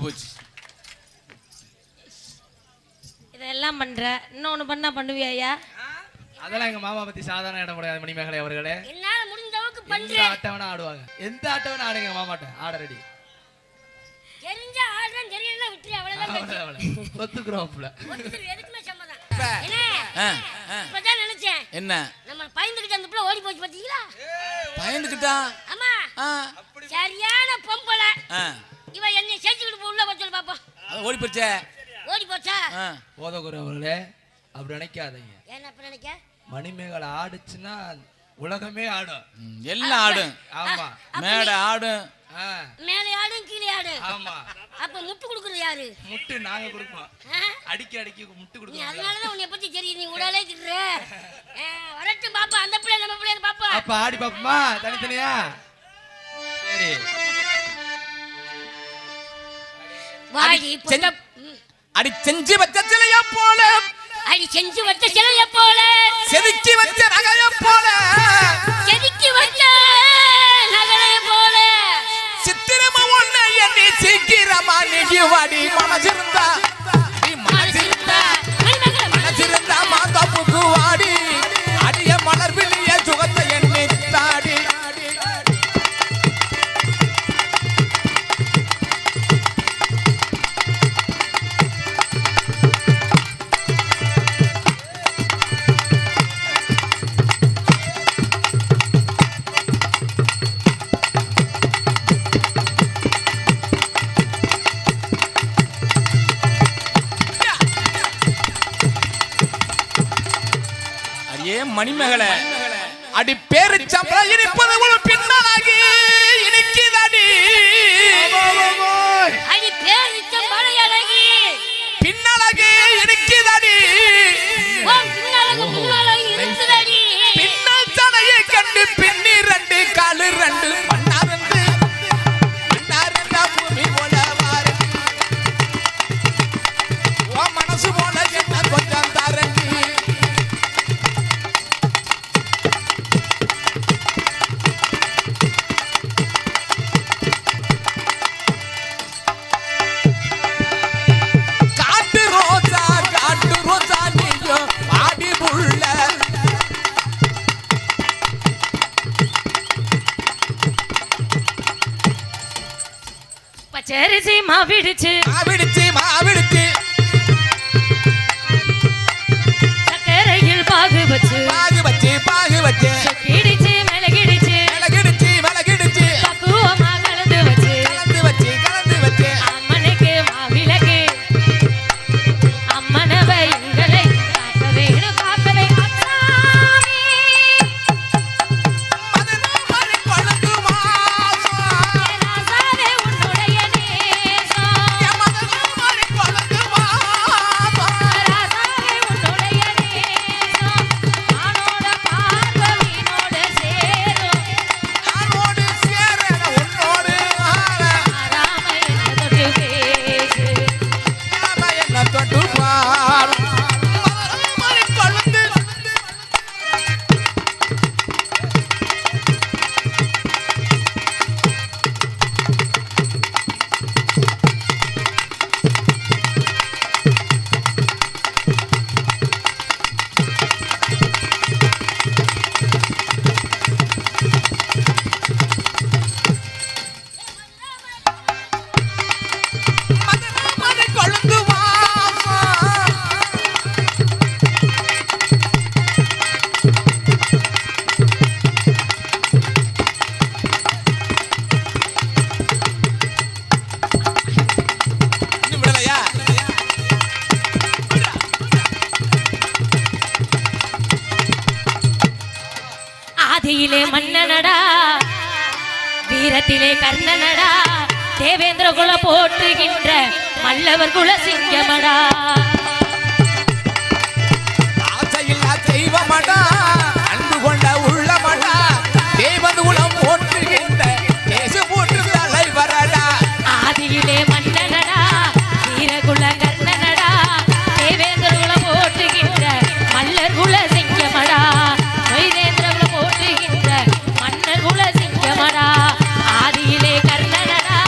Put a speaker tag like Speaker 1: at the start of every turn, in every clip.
Speaker 1: போச்சு.
Speaker 2: இதெல்லாம் பண்ற இன்னொன்னு பண்ணா பண்ணுவியா?
Speaker 3: அதெல்லாம் எங்க மாமா பத்தி சாதாரண இடம் கிடையாது மணிமேகலை அவர்களே.
Speaker 2: என்னால முடிஞ்ச அளவுக்கு பண்றேன்.
Speaker 3: எந்த ஆட்டவனா ஆடுவாங்க, எந்த ஆட்டவனா ஆடுங்க மாமாட்ட ஆட ரெடி.
Speaker 2: தெரிஞ்ச ஆடுறேன் தெரியல விட்டுரு அவ்வளவுதான்.
Speaker 3: ஒத்துக்குறோம்ல.
Speaker 2: ஒத்துக்குற எதுக்குமே சம்மதம். இப்பதான் நினைச்சேன்.
Speaker 1: என்ன?
Speaker 2: நம்ம பயந்துகிட்டு அந்த புள்ள ஓடி போச்சு பாத்தீங்களா?
Speaker 1: பயந்துகிட்டா?
Speaker 2: ஆமா. சரியான பொம்பளை. இவ என்னை சேர்த்துக்கிட்டு உள்ள போச்சு பாப்போம்.
Speaker 1: அது ஓடி போச்சே. ஓடி
Speaker 2: போச்சா?
Speaker 3: போதகுரு அவர்களே அப்படி நினைக்காதீங்க.
Speaker 2: என்ன அப்ப நினைக்க?
Speaker 3: மணிமேகலை ஆடுச்சுன்னா உலகமே ஆடும்.
Speaker 1: எல்லாம் ஆடும்.
Speaker 3: ஆமா.
Speaker 1: மேடை ஆடும்.
Speaker 2: மேலே ஆடும் கீழே ஆடும்.
Speaker 3: ஆமா.
Speaker 2: அப்ப முட்டு குடுக்குறது யாரு?
Speaker 3: முட்டு நாங்க கொடுப்போம். அடிக்கி அடிக்கி முட்டு கொடுக்கணும்.
Speaker 2: அதனால தான் உன்னை பத்தி தெரியும். நீ உடலே திட்ற. வரட்டு பாப்பா அந்த பிள்ளை நம்ம பிள்ளை பாப்பா.
Speaker 3: அப்ப ஆடி பாப்போமா தனித்தனியா? சரி.
Speaker 2: வாடி பொட்ட
Speaker 1: அடி செஞ்சு வச்ச சிலைய போல,
Speaker 2: அடி செஞ்சு வச்ச சிலைய போல,
Speaker 1: செதுக்கி வச்ச நகைய போல,
Speaker 2: செதுக்கி வச்ச நகைய போல,
Speaker 1: சித்திரமா ஒண்ணு எண்ணி சீக்கிரமா நீ வாடி. மனசிருந்தா மனசிருந்தா மாதாப்புக்கு வாடி. அடிய மலர் விழிய சுகத்தை எண்ணி தாடி. மணிமேகலை அடி பேரு சம்பள இனிப்பது ஒரு பின்னலாகி இனிக்குதடி.
Speaker 2: அடி பேரு சம்பள அழகி
Speaker 1: பின்னலாகி இனிக்குதடி.
Speaker 2: பின்னலாகி இருக்குதடி.
Speaker 1: பின்னல் தனையை கண்டு பின்னி ரெண்டு காலு ரெண்டு மன்னாரண்டு மன்னாரண்டா பூமி போல வாரு. ஓ மனசு போல என்ன கொஞ்சம் தாரண்டி.
Speaker 2: பச்சரிசி மாவிடுச்சு
Speaker 1: மாவிடுச்சு
Speaker 2: சக்கரையில் பாகு வச்சு கிடிச்சு மிளகிடுச்சு பக்குவமா கலந்து வச்சு அம்மனுக்கு மாவிளக்கு அம்மனவை எங்களை காக்க வேணும் காக்கவே அச்சாமி. ராசாவே உன்னுடைய நேசம், ராசாவே உன்னுடைய நேசம், ஆனோட பார்வை வீணோட சேரும். ஆராம என்ன தொட்டு பேசு.
Speaker 1: தொட்டு பார்.
Speaker 2: ஆதியிலே மன்னனடா, வீரத்திலே கர்ணனடா, தேவேந்திர குல போற்றுகின்ற மல்லவர் குல சிங்கமடா.
Speaker 1: ஆசையில்லா தெய்வமடா, அன்பு கொண்ட உள்ளமடா, தேவன் குலம் போற்றுகின்ற தேச போற்று தலைவரடா.
Speaker 2: ஆதியிலே மன்னனடா, வீரகுல கர்ணனடா, தேவேந்திர குல போற்றுகின்ற மல்லர் குல சிங்கமடா, வைதேந்திர குல போற்றுகின்ற மன்னர் குல சிங்கமடா. ஆதியிலே கர்ணனடா,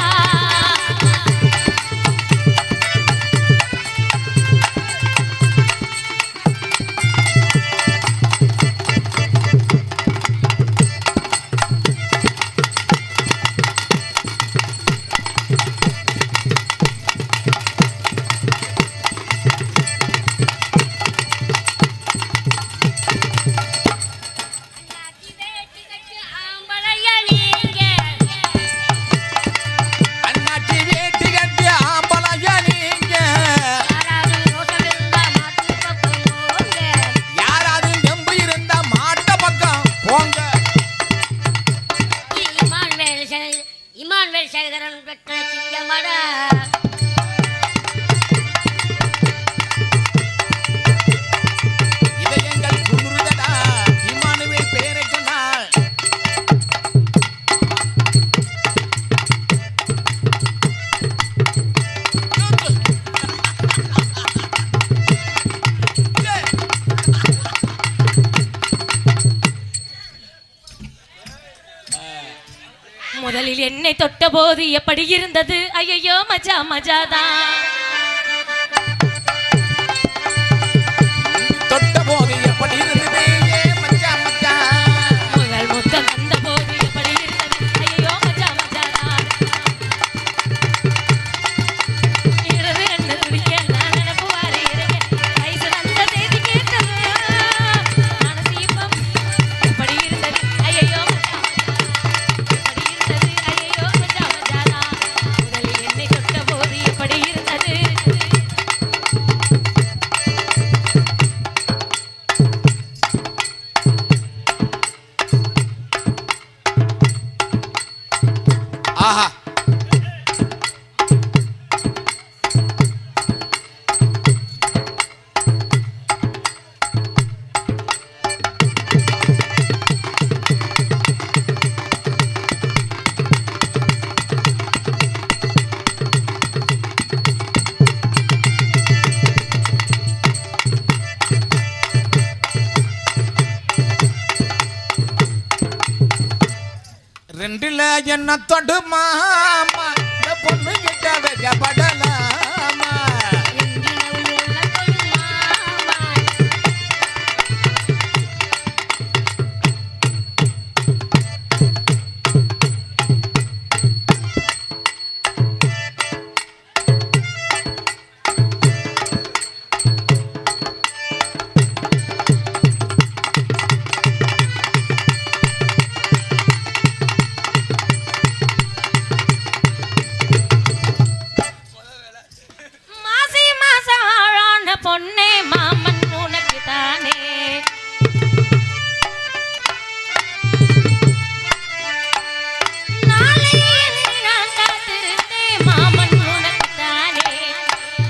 Speaker 2: சேகரன் பெற்ற சிங்கமடா
Speaker 1: இதயங்கள் குமுறுதடா இமானுவேல் பேரை சொன்னால்
Speaker 4: முதலில் என்னை தொட்ட போது எப்படி இருந்தது ஐயோ மஜா மஜாதான்
Speaker 1: தொட்ட போது எப்படி இருந்தது ஏ மச்சா மச்சா
Speaker 4: முதல் முத்தம் தந்த போது எப்படி இருந்தது ஐயோ மஜா மஜாதான் இரவு ரெண்டு துடிக்க நான் நினைப்புவாரு இறங்க வயசு வந்த செய்தி கேட்டது மனசு இப்பம் எப்படி இருந்தது ஐயோ மஜா எப்படி இருந்தது ஐயோ மஜா மஜாதான் முதலில் என்னை தொட்ட போது எப்படி இருந்தது
Speaker 1: ஆஹா ரெண்டுல என்ன தொடுமா இந்த பொண்ணு கிட்ட வைக்கப்படலாமா
Speaker 4: மாசி மாசம் ஆளான பொண்ணே மாமன் உனக்கு தானே நாளை எண்ணி நான் காத்திருந்தேன் மாமன் உனக்கு தானே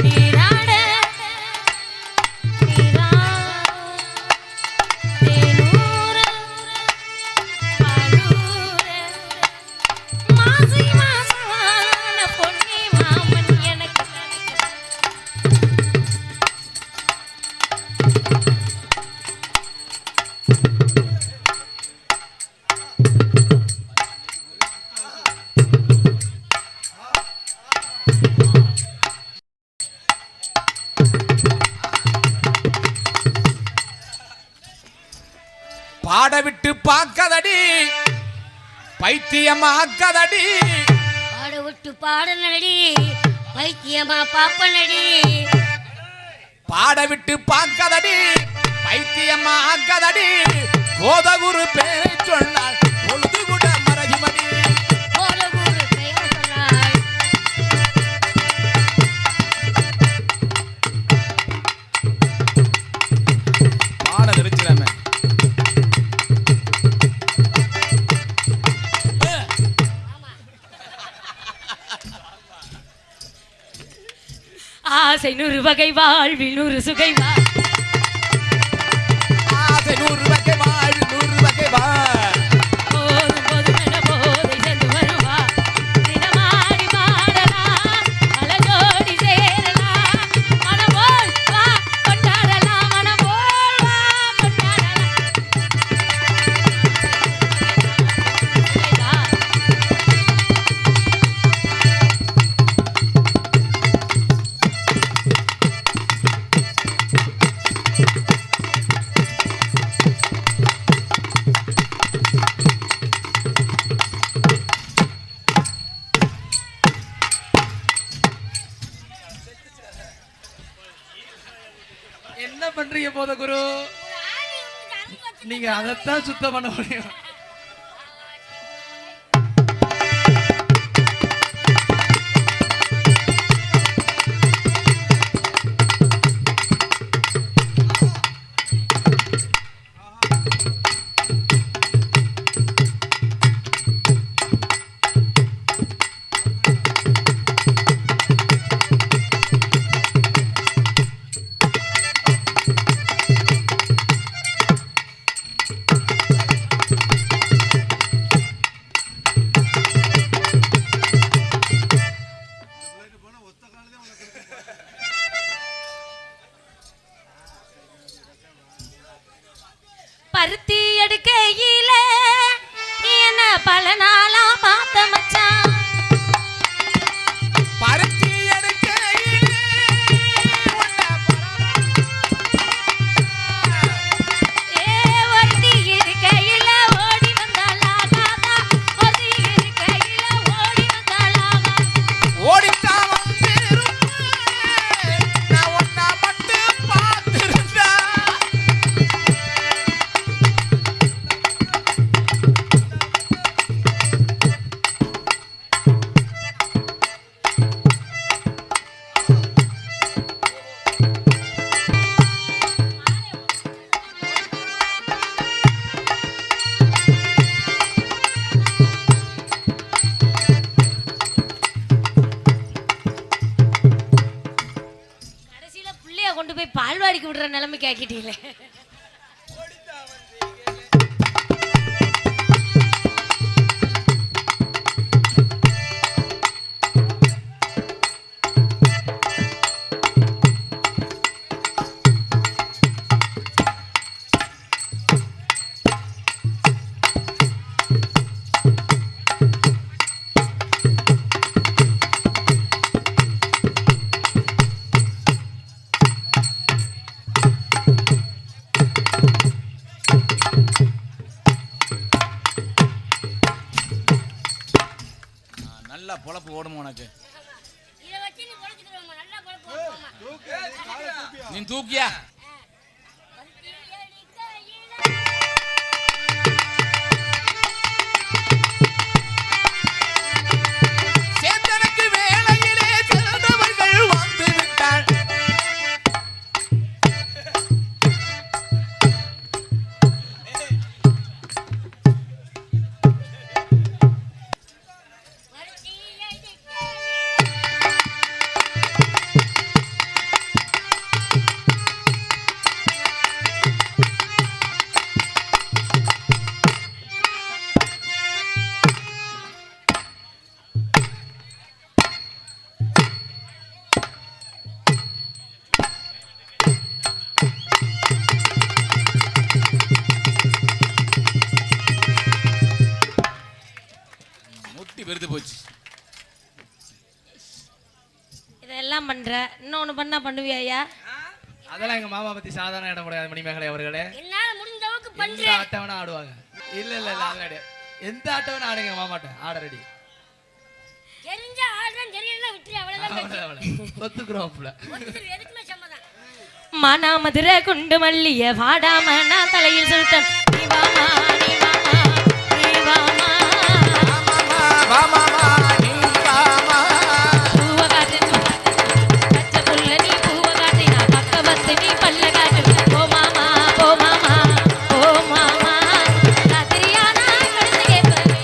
Speaker 4: நீராட தேனூர பாலூர மாசி மாசம் ஆளான பொண்ணே மாமன் எனக்கு
Speaker 1: பாட விட்டு பார்க்கதடி பைத்தியமாக்கதடி
Speaker 2: பாட விட்டு பாடனடி பைத்தியமா பாப்பனடி
Speaker 1: பாட விட்டு பார்க்கதடி பைத்தியமாக்கதடி கோதகுரு பேரை சொன்னால் பொழுது கூட மறைமடி
Speaker 2: கோலகூர் பெயர் சொன்னாள்
Speaker 1: பாட தெரிஞ்சிடாம
Speaker 4: ஆசை நூறு வகை வாழ்வில் நூறு சுகை வா
Speaker 1: ஆசை 100 வகை வாழ் 100 வகை வாழ்
Speaker 4: போதும் போதும் என போதை சேர்ந்து வருவா தினமாடி மாடலாம் பல ஜோடி சேரலாம் மனம் போல் வா கொண்டாடலாம் மனம் போல் வா கொண்டாடலாம்
Speaker 3: என்ன பண்றீங்க போத குரு நீங்க அதைத்தான் சுத்தம் பண்ண முடியும்
Speaker 4: பருத்தி எடுக்கையில என்ன பல நாளா பார்த்த மச்சான்
Speaker 1: பருத்தி எடுக்கையிலே
Speaker 4: ஒருத்தி இருக்கையில ஓடி வந்தாலாகாதா ஒருத்தி இருக்கையில ஓடி வந்தாலாகா
Speaker 1: ஓடித்தான் வந்திருப்பேன். நான் உன்னை மட்டும் பார்த்திருந்தா.
Speaker 4: கடைசியில புள்ளைய கொண்டு போய் பால்வாடிக்கு விடுற நிலைமைக்கு ஆக்கிட்டீங்களே
Speaker 1: நல்லா பொழப்பு ஓடும் உனக்கு.
Speaker 2: இதை வச்சு நீ பொழைச்சுக்கிறோம்மா, நல்லா பொழைப்பு ஓட்டுவோம்மா.
Speaker 1: நீ தூக்கியா?
Speaker 2: பருத்தி எடுக்கையில
Speaker 1: சேத்தனுக்கு வேளையிலே சிறந்தவர்கள் வந்து விட்டாள்.
Speaker 2: பருத்தி எடுக்கையில
Speaker 1: முட்டி வெறுத்து போச்சு.
Speaker 4: இதெல்லாம் பண்ற இன்னொன்னு பண்ணா பண்ணுவியா ஐயா
Speaker 3: அதெல்லாம் எங்க மாமா பத்தி சாதாரண இடம் கிடையாது மணிமேகலை அவர்களே.
Speaker 2: என்னால முடிஞ்ச அளவுக்கு
Speaker 3: எந்த
Speaker 2: பண்றேன்.
Speaker 3: ஆட்டம் வேணா ஆடுவாங்க. இல்ல இல்ல இல்ல அது கிடையாது. எந்த ஆட்டம் வேணா ஆடுங்க மாமாட்ட. ஆட ரெடி.
Speaker 2: தெரிஞ்ச ஆடுறேன், தெரியல விட்டுரு, அவ்வளவுதான் பேச்சு.
Speaker 3: ஒத்துக்குறோம்ல.
Speaker 2: ஒத்துக்கிற எதுக்குமே சம்மதம்.
Speaker 4: மானாமதுரை குண்டு மல்லிய வாடாம நான் தலையில் சுத்தம் நீ வாமா நீ வாமா நீ வாமா
Speaker 1: வாமாமா, நீ வாமா.
Speaker 4: பூவ காட்டு பச்சை புல்ல நீ பூவ காட்டு நான் பக்க வந்து நீ பல்ல காட்டு ஓ மாமா ஓ மாமா ஓ மாமா ராத்திரியானா கழுத்து கேட்பேன்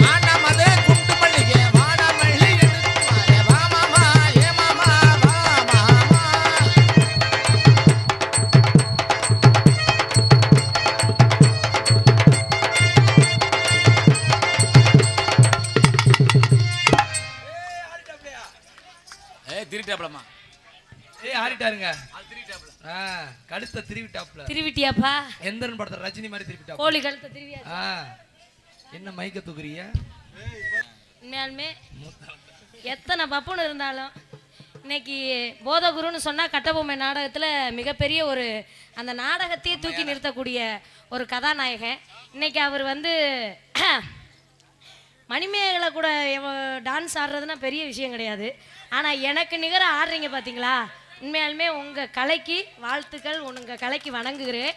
Speaker 1: ஆனமதே குண்டு மல்லிகை வாடாமல்லி எடுத்து வாரே. வாமாமா, ஏ மாமா, வாமாமா. திருட்டாப்லமா.
Speaker 3: ஆடிட்டாருங்க. கழுத்த திருவிட்டாப்ல.
Speaker 4: திருவிட்டியாப்பா
Speaker 3: எந்திரன் படத்துல ரஜினி மாதிரி திருவிட்டாப்ல.
Speaker 4: கோழி கழுத்தை திருவியா
Speaker 3: என்ன மைக்க தூக்குறிய?
Speaker 4: உண்மையாலுமே எத்தனை பப்புன்னு இருந்தாலும் இன்னைக்கு போதகுருன்னு சொன்னால் கட்டபொம்மை நாடகத்தில் மிகப்பெரிய ஒரு அந்த நாடகத்தையே தூக்கி நிறுத்தக்கூடிய ஒரு கதாநாயகன். இன்னைக்கு அவர் வந்து மணிமேகலை கூட டான்ஸ் ஆடுறதுன்னா பெரிய விஷயம் கிடையாது. ஆனால் எனக்கு நிகராக ஆடுறீங்க பார்த்தீங்களா, உண்மையாலுமே உங்கள் கலைக்கு வாழ்த்துக்கள், உங்கள் கலைக்கு வணங்குகிறேன்.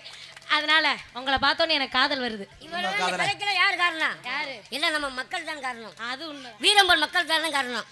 Speaker 4: அதனால உங்களை பார்த்தோன்னே எனக்கு காதல் வருது.
Speaker 2: இவ்வளவு கலைக்கல யார் காரணம்?
Speaker 4: யாரு?
Speaker 2: இல்ல நம்ம மக்கள் தான் காரணம்.
Speaker 4: அது உண்மை.
Speaker 2: வீரம்பல் மக்கள் தான் காரணம்.